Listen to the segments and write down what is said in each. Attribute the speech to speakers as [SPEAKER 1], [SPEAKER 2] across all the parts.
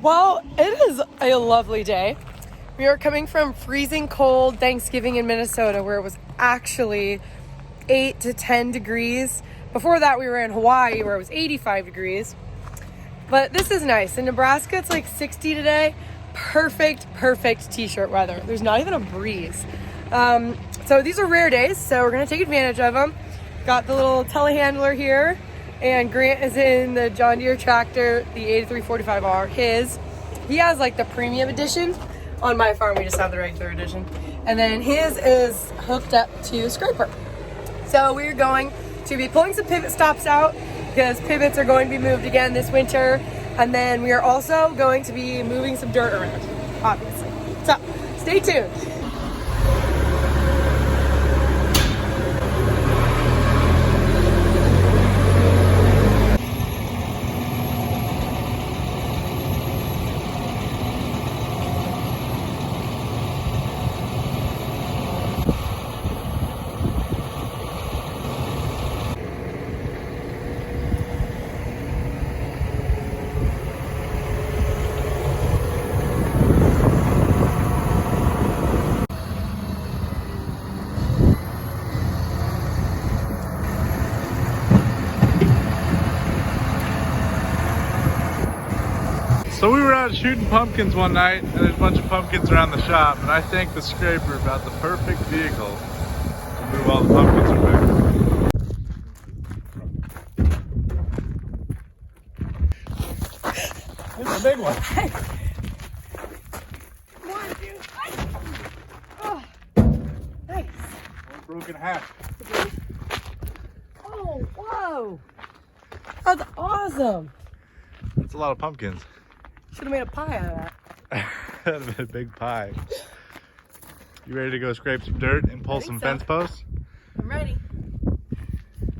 [SPEAKER 1] Well, it is a lovely day. We are coming from freezing cold Thanksgiving in Minnesota, where it was actually 8 to 10 degrees. Before that, we were in Hawaii, where it was 85 degrees. But this is nice. In Nebraska, it's like 60 today. Perfect t-shirt weather. There's not even a breeze. So these are rare days, so we're going to take advantage of them. Got the little telehandler here, and Grant is in the John Deere tractor, the 8345R, his. He has like the premium edition. On my farm, we just have the regular edition. And then his is hooked up to a scraper. So we're going to be pulling some pivot stops out because pivots are going to be moved again this winter. And then we are also going to be moving some dirt around, obviously. So stay tuned.
[SPEAKER 2] So we were out shooting pumpkins one night, and there's a bunch of pumpkins around the shop, and I think the scraper about the perfect vehicle to move all the pumpkins away. This is a big one.
[SPEAKER 1] One, two, oh, nice.
[SPEAKER 2] Broken half.
[SPEAKER 1] Oh, whoa. That's awesome.
[SPEAKER 2] That's a lot of pumpkins.
[SPEAKER 1] Should have made a pie out of that.
[SPEAKER 2] That'd have been a big pie. You ready to go scrape some dirt and pull some fence posts?
[SPEAKER 1] I'm ready.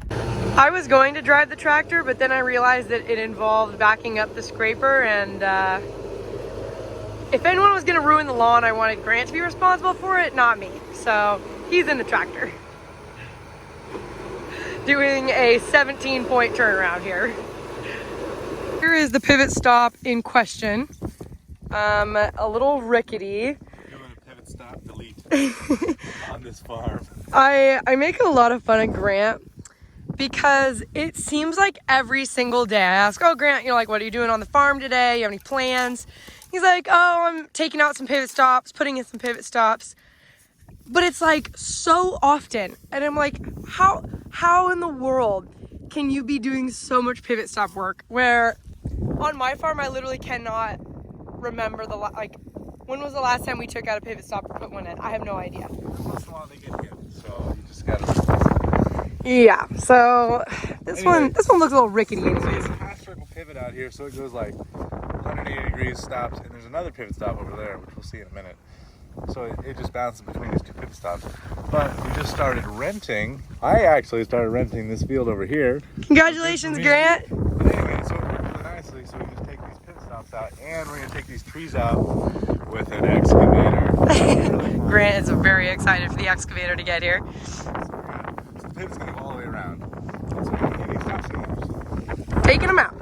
[SPEAKER 1] I was going to drive the tractor, but then I realized that it involved backing up the scraper, and if anyone was going to ruin the lawn, I wanted Grant to be responsible for it, not me. So he's in the tractor. Doing a 17-point turnaround here. Here is the pivot stop in question. A little rickety.
[SPEAKER 2] Doing a pivot stop delete on this farm.
[SPEAKER 1] I make a lot of fun of Grant because it seems like every single day I ask, oh Grant, what are you doing on the farm today? You have any plans? He's like, oh, I'm taking out some pivot stops, putting in some pivot stops. But it's like so often. And I'm like, how in the world can you be doing so much pivot stop work where on my farm, I literally cannot remember when was the last time we took out a pivot stop or put one in? I have no idea.
[SPEAKER 2] Once in a while they get hit, so you just gotta.
[SPEAKER 1] Yeah, so this one looks a little rickety anyways.
[SPEAKER 2] There's a half circle pivot out here, so it goes like 180 degrees, stops, and there's another pivot stop over there, which we'll see in a minute. So it just bounces between these two pivot stops. But we just started renting. I actually started renting this field over here.
[SPEAKER 1] Congratulations, Grant.
[SPEAKER 2] But anyway, so it worked really nicely. So we just take these pivot stops out, and we're gonna take these trees out with an excavator. Really
[SPEAKER 1] Grant is very excited for the excavator to get here.
[SPEAKER 2] So the pivot's gonna go all the way around. So we're gonna get these stops in.
[SPEAKER 1] Taking them out.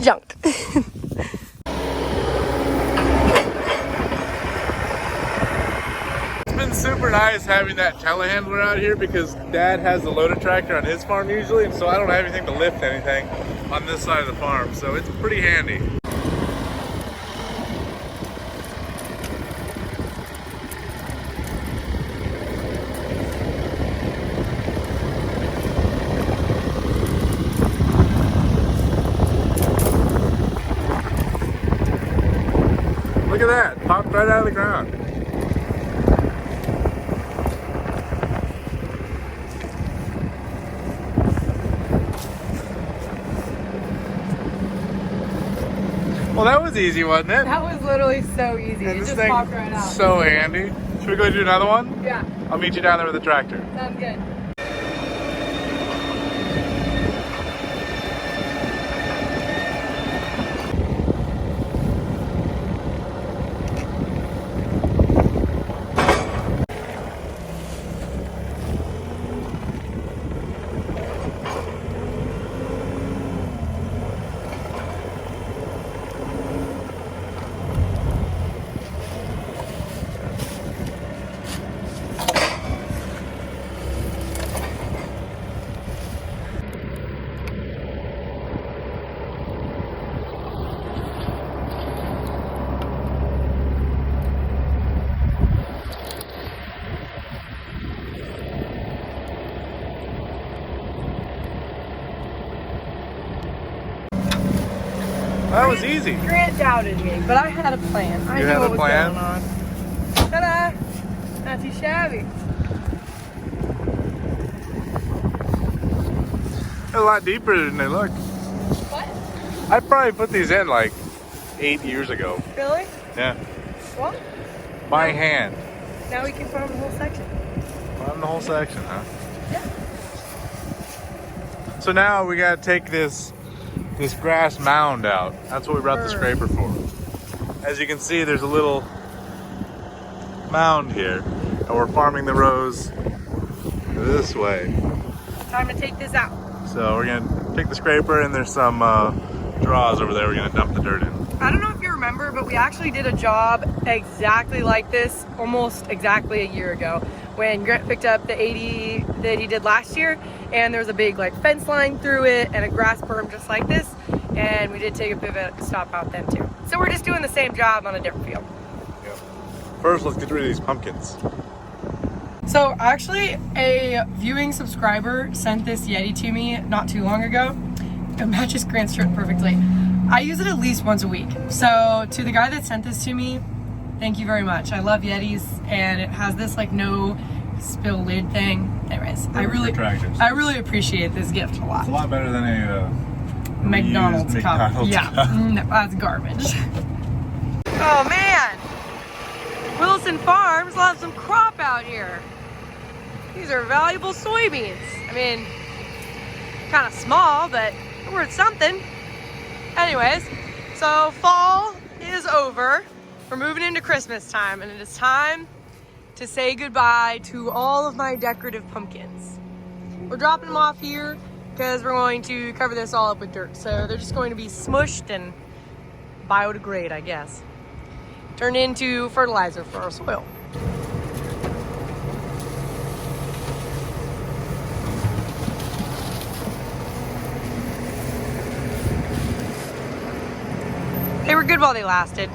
[SPEAKER 1] Junked.
[SPEAKER 2] It's been super nice having that telehandler out here because Dad has the loader tractor on his farm usually, and so I don't have anything to lift anything on this side of the farm, so it's pretty handy. Look at that, popped right out of the ground. Well, that was easy, wasn't it?
[SPEAKER 1] That was literally so easy.
[SPEAKER 2] And
[SPEAKER 1] It
[SPEAKER 2] this
[SPEAKER 1] just
[SPEAKER 2] thing
[SPEAKER 1] popped right out.
[SPEAKER 2] so handy. Should we go do another one?
[SPEAKER 1] Yeah,
[SPEAKER 2] I'll meet you down there with the tractor.
[SPEAKER 1] sounds good.
[SPEAKER 2] That was easy.
[SPEAKER 1] Grant doubted me, but I had a plan. I
[SPEAKER 2] You
[SPEAKER 1] knew
[SPEAKER 2] had
[SPEAKER 1] what
[SPEAKER 2] a
[SPEAKER 1] was
[SPEAKER 2] plan?
[SPEAKER 1] going on. Ta-da! Not too shabby.
[SPEAKER 2] They're a lot deeper than they look.
[SPEAKER 1] What?
[SPEAKER 2] I probably put these in like 8 years ago.
[SPEAKER 1] Really?
[SPEAKER 2] Yeah.
[SPEAKER 1] Well,
[SPEAKER 2] By hand.
[SPEAKER 1] now we can farm the whole section.
[SPEAKER 2] On the whole section, huh?
[SPEAKER 1] Yeah.
[SPEAKER 2] So now we gotta take this grass mound out. That's what we brought the scraper for. As you can see, there's a little mound here, and we're farming the rows this way.
[SPEAKER 1] Time to take this out.
[SPEAKER 2] So we're gonna take the scraper, and there's some draws over there we're gonna dump the dirt in.
[SPEAKER 1] I don't know if you remember, but we actually did a job exactly like this almost exactly a year ago when Grant picked up the 80 that he did last year, and there was a big like fence line through it and a grass berm just like this, and we did take a pivot stop out then too. So we're just doing the same job on a different field.
[SPEAKER 2] Yep. First, let's get rid of these pumpkins.
[SPEAKER 1] So actually a viewing subscriber sent this Yeti to me not too long ago. It matches Grant's shirt perfectly. I use it at least once a week. So to the guy that sent this to me, thank you very much. I love Yetis, and it has this like no spill lid thing. Anyways, I really appreciate this gift a lot.
[SPEAKER 2] It's a lot better than a
[SPEAKER 1] McDonald's cup.
[SPEAKER 2] McDonald's
[SPEAKER 1] Yeah,
[SPEAKER 2] cup.
[SPEAKER 1] no, that's garbage. Oh man, Wilson Farms will have some crop out here. These are valuable soybeans. I mean, kind of small, but they're worth something. Anyways, so fall is over. We're moving into Christmas time, and it is time to say goodbye to all of my decorative pumpkins. We're dropping them off here because we're going to cover this all up with dirt. So they're just going to be smushed and biodegrade, I guess. Turn into fertilizer for our soil. They were good while they lasted.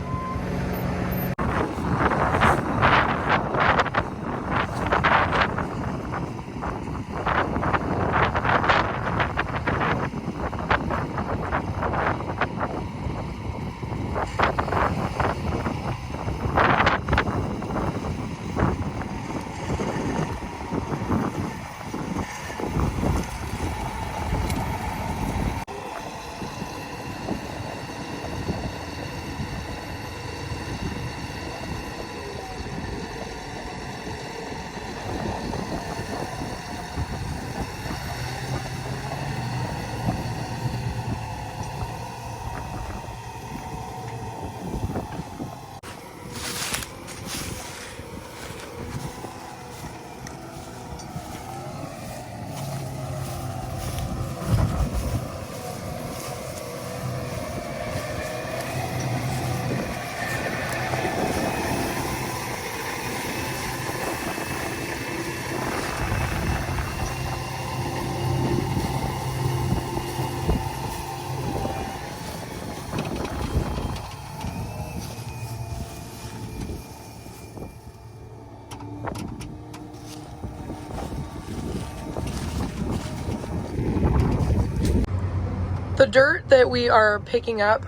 [SPEAKER 1] The dirt that we are picking up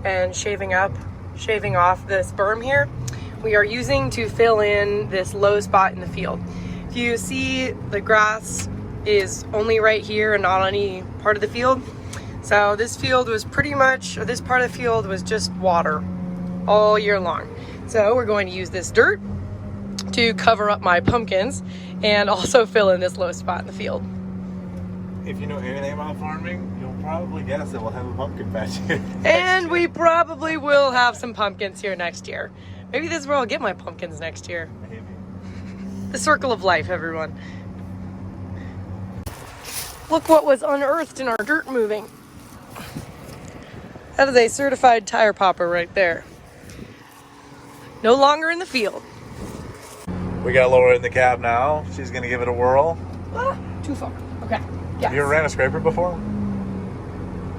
[SPEAKER 1] and shaving off this berm here, we are using to fill in this low spot in the field. If you see, the grass is only right here and not on any part of the field. So this field was pretty much, or this part of the field was just water all year long. So we're going to use this dirt to cover up my pumpkins and also fill in this low spot in the field.
[SPEAKER 2] If you know anything about farming, you'll probably guess that we'll have a pumpkin patch here.
[SPEAKER 1] And we probably will have some pumpkins here next year. Maybe this is where I'll get my pumpkins next year.
[SPEAKER 2] Maybe.
[SPEAKER 1] The circle of life, everyone. Look what was unearthed in our dirt moving. That is a certified tire popper right there. No longer in the field.
[SPEAKER 2] We got Laura in the cab now. She's gonna give it a whirl.
[SPEAKER 1] Ah, too far. Okay. Yes.
[SPEAKER 2] You ever ran a scraper before?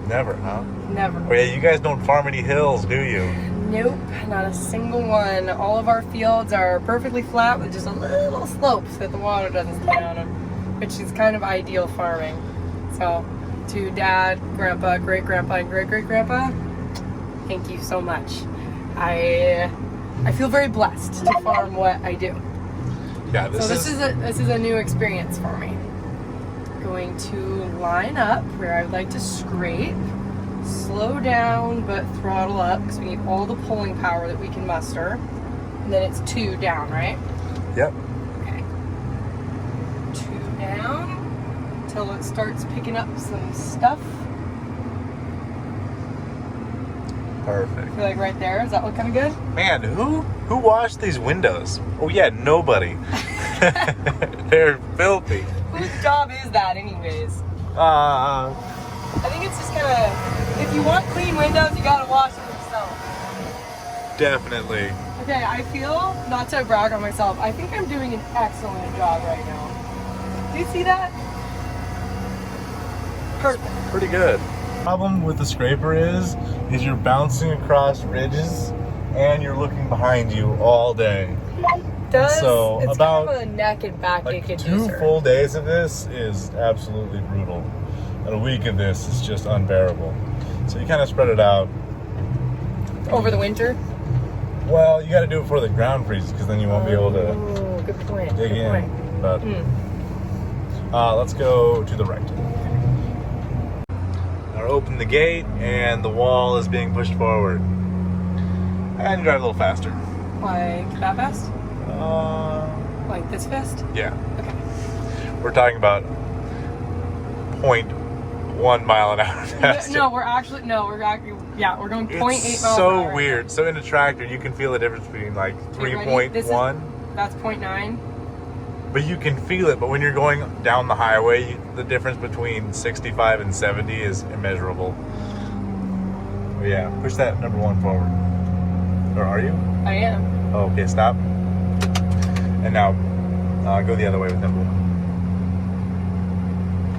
[SPEAKER 2] Never, huh?
[SPEAKER 1] Never.
[SPEAKER 2] Oh yeah, you guys don't farm any hills, do you?
[SPEAKER 1] Nope, not a single one. All of our fields are perfectly flat with just a little slope so that the water doesn't stay on them, which is kind of ideal farming. So, to Dad, Grandpa, Great-Grandpa, and Great-Great-Grandpa, Thank you so much. I feel very blessed to farm what I do.
[SPEAKER 2] Yeah,
[SPEAKER 1] This is a new experience for me. Going to line up where I would like to scrape, slow down but throttle up because we need all the pulling power that we can muster. And then it's 2 down, right?
[SPEAKER 2] Yep.
[SPEAKER 1] Okay. 2 down until it starts picking up some stuff.
[SPEAKER 2] Perfect.
[SPEAKER 1] I feel like right there. Does that look kind of good?
[SPEAKER 2] Man, who washed these windows? Oh yeah, nobody. They're filthy.
[SPEAKER 1] Whose job is that anyways?
[SPEAKER 2] Uh,
[SPEAKER 1] I think it's just kind of, if you want clean windows, you gotta wash them yourself.
[SPEAKER 2] Definitely.
[SPEAKER 1] Okay, I feel, not to brag on myself, I think I'm doing an excellent job right now. Do you see that? Perfect.
[SPEAKER 2] Pretty good. Problem with the scraper is you're bouncing across ridges and you're looking behind you all day. So
[SPEAKER 1] It's
[SPEAKER 2] about
[SPEAKER 1] kind of a neck and back ache
[SPEAKER 2] like 2
[SPEAKER 1] inducer.
[SPEAKER 2] full days of this is absolutely brutal. And a week of this is just unbearable. So you kind of spread it out.
[SPEAKER 1] Over the winter?
[SPEAKER 2] Well, you got to do it before the ground freezes because then you won't be able to
[SPEAKER 1] Oh, good point.
[SPEAKER 2] dig
[SPEAKER 1] Good
[SPEAKER 2] in.
[SPEAKER 1] point.
[SPEAKER 2] But let's go to the right. Now open the gate and the wall is being pushed forward. And drive a little faster.
[SPEAKER 1] Like that fast? Like this fast?
[SPEAKER 2] Yeah.
[SPEAKER 1] Okay.
[SPEAKER 2] We're talking about 0.1 mile an hour faster.
[SPEAKER 1] No, we're going 0.8
[SPEAKER 2] It's
[SPEAKER 1] miles an
[SPEAKER 2] so
[SPEAKER 1] hour.
[SPEAKER 2] weird. So in a tractor, you can feel the difference between like
[SPEAKER 1] Okay, ready?
[SPEAKER 2] 3.1.
[SPEAKER 1] That's 0.9.
[SPEAKER 2] But you can feel it. But when you're going down the highway, the difference between 65 and 70 is immeasurable. But yeah, push that number 1 forward. Or are you?
[SPEAKER 1] I am.
[SPEAKER 2] Oh, okay, stop. And now go the other way with number 1.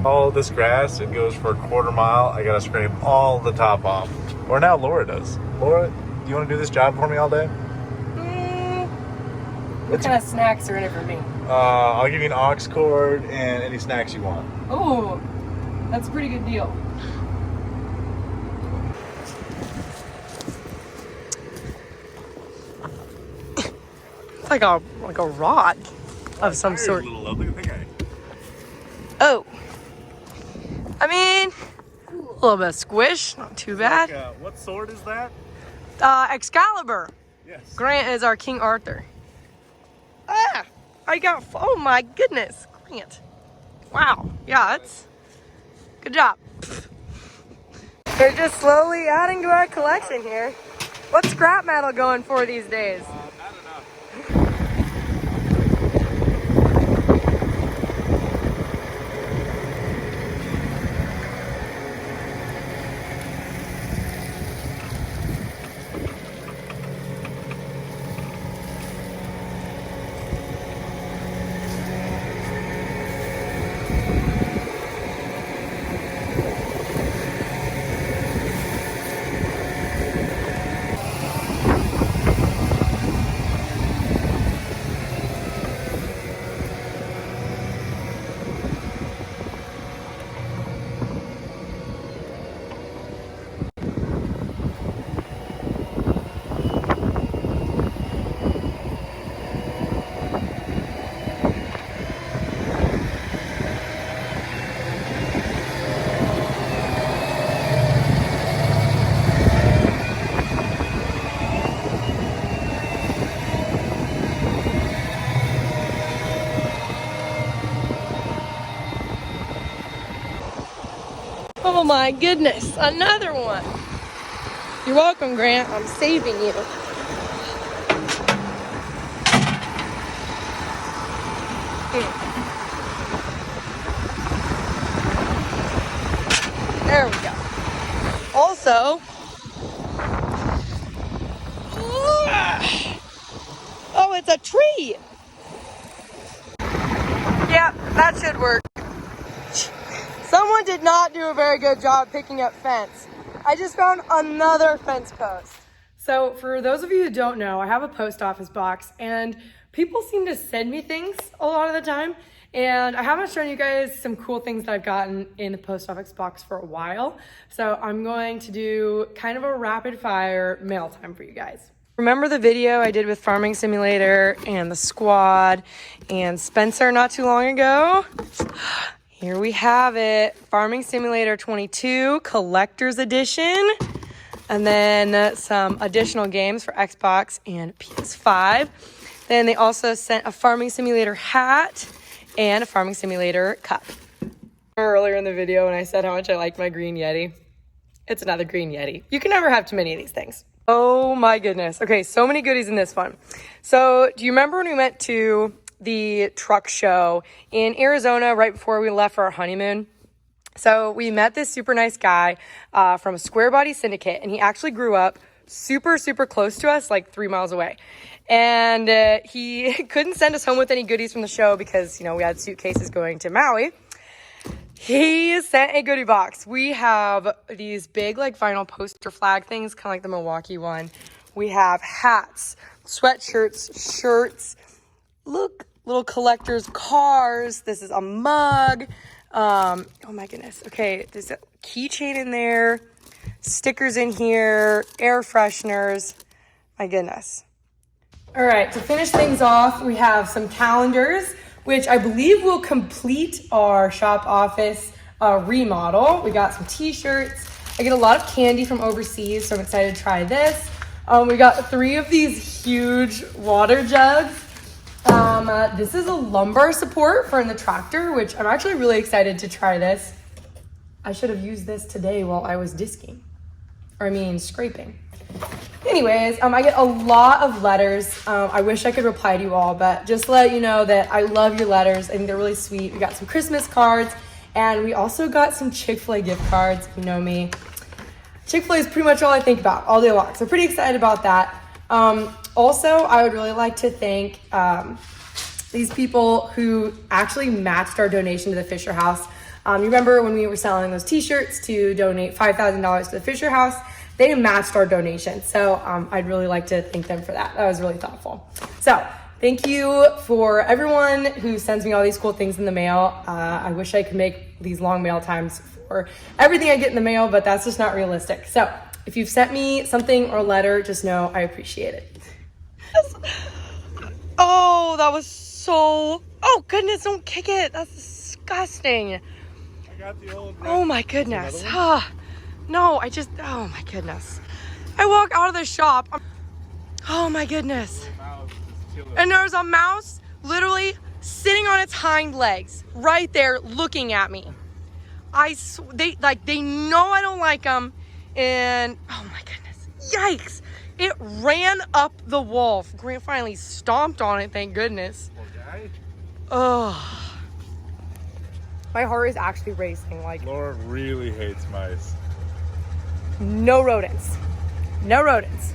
[SPEAKER 2] All this grass, it goes for a 1/4 mile. I gotta scrape all the top off. Or now Laura does. Laura, do you want to do this job for me all day?
[SPEAKER 1] What kind of snacks are in it for me?
[SPEAKER 2] I'll give you an aux cord and any snacks you want.
[SPEAKER 1] Oh, that's a pretty good deal. It's like a rod of some sort. Oh, I mean, a little bit of squish, not too bad.
[SPEAKER 2] What sword is that?
[SPEAKER 1] Excalibur.
[SPEAKER 2] Yes.
[SPEAKER 1] Grant is our King Arthur. Ah, oh my goodness, Grant. Wow, yeah, that's good job. We're just slowly adding to our collection here. What's scrap metal going for these days?
[SPEAKER 2] Not enough.
[SPEAKER 1] Oh my goodness, another one. You're welcome, Grant. I'm saving you. There we go. Also, oh, it's a tree. Yeah, that should work. Someone did not do a very good job picking up fence. I just found another fence post. So for those of you who don't know, I have a post office box and people seem to send me things a lot of the time. And I haven't shown you guys some cool things that I've gotten in the post office box for a while. So I'm going to do kind of a rapid fire mail time for you guys. Remember the video I did with Farming Simulator and the squad and Spencer not too long ago? Here we have it. Farming Simulator 22 Collector's Edition. And then some additional games for Xbox and PS5. Then they also sent a Farming Simulator hat and a Farming Simulator cup. Earlier in the video when I said how much I like my green Yeti, it's another green Yeti. You can never have too many of these things. Oh my goodness. Okay, so many goodies in this one. So do you remember when we went to the truck show in Arizona right before we left for our honeymoon? So we met this super nice guy from a Square Body Syndicate, and he actually grew up super close to us, like 3 miles away. And he couldn't send us home with any goodies from the show because, you know, we had suitcases going to Maui. He sent a goodie box. We have these big, like, vinyl poster flag things, kind of like the Milwaukee one. We have hats, sweatshirts, shirts. Look, little collector's cars. This is a mug. Oh, my goodness. Okay, there's a keychain in there, stickers in here, air fresheners. My goodness. All right, to finish things off, we have some calendars, which I believe will complete our shop office remodel. We got some t-shirts. I get a lot of candy from overseas, so I'm excited to try this. We got 3 of these huge water jugs. This is a lumbar support for in the tractor, which I'm actually really excited to try this. I should have used this today while I was disking. Scraping. Anyways, I get a lot of letters. I wish I could reply to you all, but just to let you know that I love your letters. I think they're really sweet. We got some Christmas cards, and we also got some Chick-fil-A gift cards. You know me. Chick-fil-A is pretty much all I think about all day long, so pretty excited about that. Also, I would really like to thank these people who actually matched our donation to the Fisher House. You remember when we were selling those t-shirts to donate $5,000 to the Fisher House? They matched our donation. So I'd really like to thank them for that. That was really thoughtful. So thank you for everyone who sends me all these cool things in the mail. I wish I could make these long mail times for everything I get in the mail, but that's just not realistic. So if you've sent me something or a letter, just know I appreciate it. Oh, that was so... Oh, goodness, don't kick it. That's disgusting.
[SPEAKER 2] I got the old...
[SPEAKER 1] Oh, my goodness. No, oh my goodness. I walk out of the shop. Oh my goodness. And there's a mouse literally sitting on its hind legs right there looking at me. They know I don't like them. And oh my goodness. Yikes. It ran up the wall. Grant finally stomped on it, thank goodness. Oh. My heart is actually racing.
[SPEAKER 2] Laura really hates mice.
[SPEAKER 1] No rodents. No rodents.